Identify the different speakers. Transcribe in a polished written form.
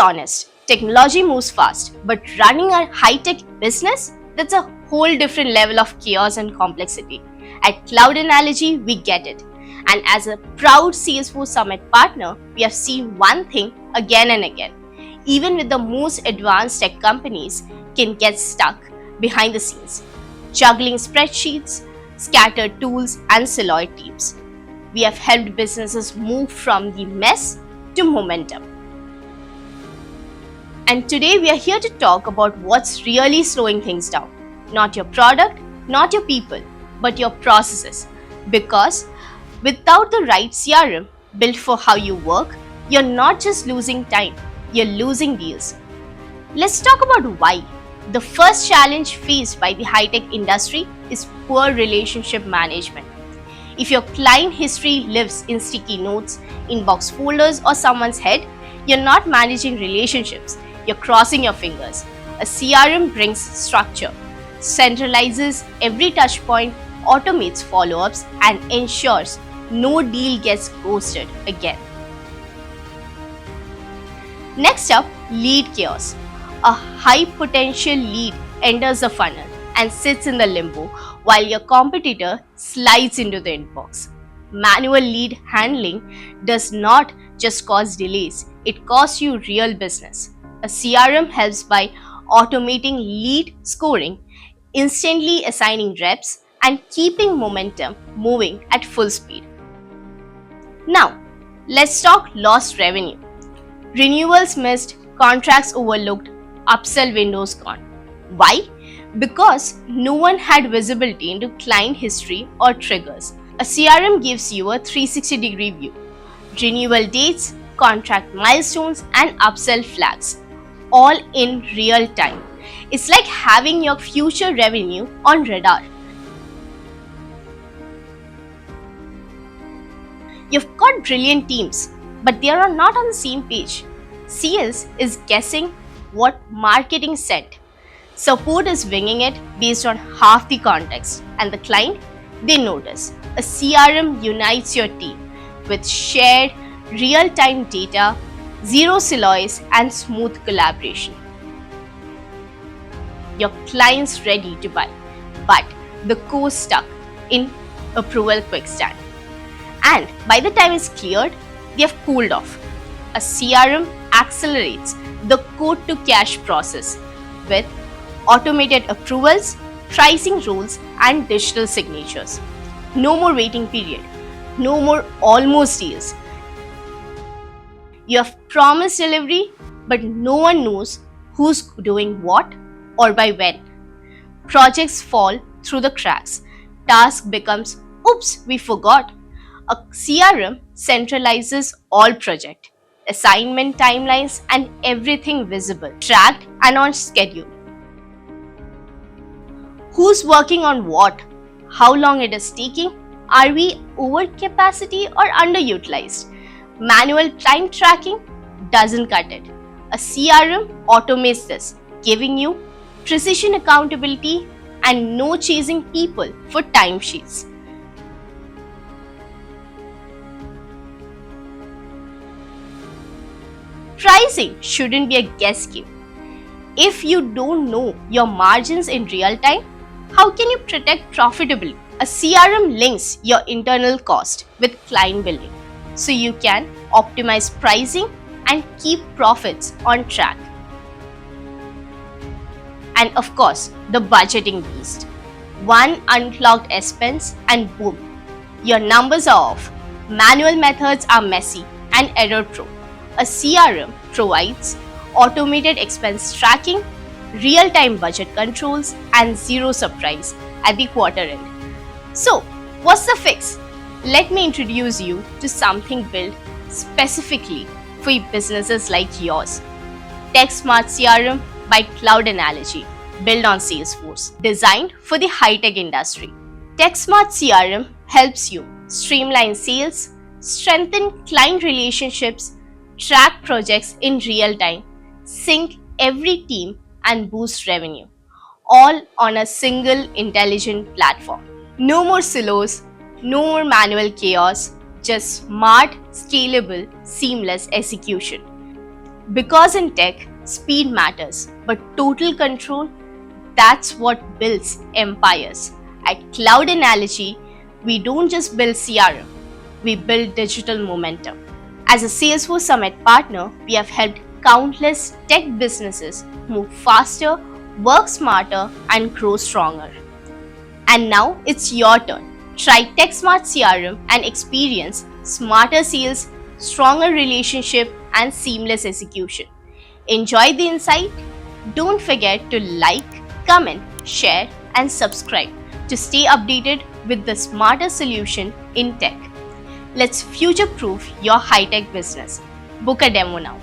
Speaker 1: honest, technology moves fast, but running a high-tech business, that's a whole different level of chaos and complexity. At Cloud Analogy, we get it. And as a proud Salesforce Summit partner, we have seen one thing again and again. Even with the most advanced tech companies can get stuck behind the scenes, juggling spreadsheets, scattered tools, and siloed teams. We have helped businesses move from the mess to momentum. And today we are here to talk about what's really slowing things down. Not your product, not your people, but your processes. Because without the right CRM built for how you work, you're not just losing time, you're losing deals. Let's talk about why. The first challenge faced by the high-tech industry is poor relationship management. If your client history lives in sticky notes, inbox folders, or someone's head, you're not managing relationships, you're crossing your fingers. A CRM brings structure, centralizes every touchpoint, automates follow-ups, and ensures no deal gets ghosted again. Next up, lead chaos. A high potential lead enters the funnel and sits in the limbo while your competitor slides into the inbox. Manual lead handling does not just cause delays, it costs you real business. A CRM helps by automating lead scoring, instantly assigning reps, and keeping momentum moving at full speed. Now, let's talk lost revenue. Renewals missed, contracts overlooked, upsell windows gone. Why? Because no one had visibility into client history or triggers. A CRM gives you a 360-degree view. Renewal dates, contract milestones, and upsell flags, all in real time. It's like having your future revenue on radar. You've got brilliant teams, but they are not on the same page. Sales is guessing what marketing said. Support is winging it based on half the context, and the client, they notice. A CRM unites your team with shared real-time data, zero silos, and smooth collaboration. Your client's ready to buy, but the code's stuck in approval quicksand. And by the time it's cleared, they have cooled off. A CRM accelerates the quote to cash process with automated approvals, pricing rules, and digital signatures. No more waiting period. No more almost deals. You have promised delivery, but no one knows who's doing what or by when. Projects fall through the cracks. Task becomes, oops, we forgot. A CRM centralizes all project, assignment timelines, and everything visible, tracked, and on schedule. Who's working on what? How long it is taking? Are we over capacity or underutilized? Manual time tracking doesn't cut it. A CRM automates this, giving you precision accountability and no chasing people for timesheets. Pricing shouldn't be a guess game. If you don't know your margins in real time, how can you protect profitability? A CRM links your internal cost with client billing, so you can optimize pricing and keep profits on track. And of course, the budgeting beast. One unclogged expense and boom, your numbers are off. Manual methods are messy and error-prone. A CRM provides automated expense tracking, real-time budget controls, and zero surprise at the quarter end. So, what's the fix? Let me introduce you to something built specifically for businesses like yours. TechSmart CRM by Cloud Analogy, built on Salesforce, designed for the high-tech industry. TechSmart CRM helps you streamline sales, strengthen client relationships, track projects in real time, sync every team, and boost revenue, all on a single intelligent platform. No more silos, no more manual chaos, just smart, scalable, seamless execution. Because in tech, speed matters, but total control, that's what builds empires. At Cloud Analogy, we don't just build CRM, we build digital momentum. As a Salesforce Summit partner, we have helped countless tech businesses move faster, work smarter, and grow stronger. And now it's your turn. Try TechSmart CRM and experience smarter sales, stronger relationship, and seamless execution. Enjoy the insight? Don't forget to like, comment, share, and subscribe to stay updated with the smarter solution in tech. Let's future proof your high tech business. Book a demo now.